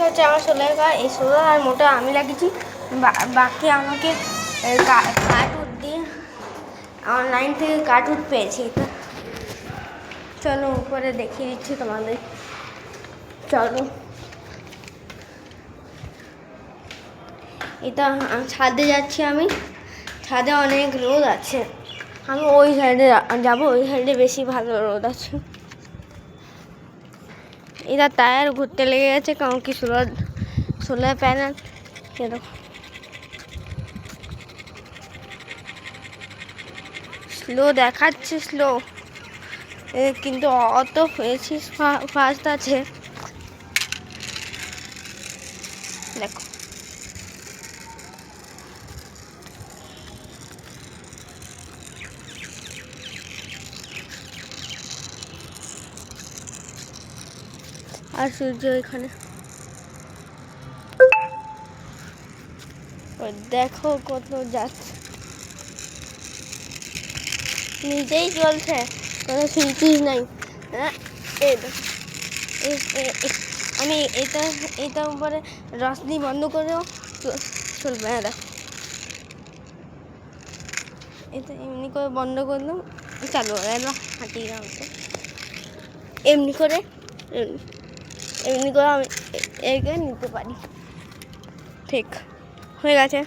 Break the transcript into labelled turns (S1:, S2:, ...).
S1: হচ্ছে আমার সোলার কার। এই সোলার আর মোটর আমি লাগিয়েছি, বাকি আমাকে কার্টুন দিয়ে অনলাইন থেকে কার্টুন পেয়েছি। তো চলো উপরে দেখিয়ে দিচ্ছি তোমাদের, চলো। এটা ছাদে যাচ্ছি আমি, ছাদে অনেক রোদ আছে, আমি ওই সাইডে যাবো, ওই সাইডে বেশি ভালো রোদ আছে। এটা টায়ার ঘুরতে লেগে গেছে, কারণ কি সোলার প্যানেল এরকম স্লো দেখাচ্ছে, স্লো কিন্তু অত ফাস্ট আছে দেখো। আর সূর্য এখানে দেখো কত যাচ্ছে, নিজেই চলছে, কোনো সুইচ নাই। আমি এটার উপরে রশনি বন্ধ করেও চলবে না, দেখো এটা এমনি করে বন্ধ করলাম, চালু হয়ে গেল, হাঁটিয়ে যাচ্ছে এমনি করে আমি এগিয়ে নিতে পারি। ঠিক হয়ে গেছে।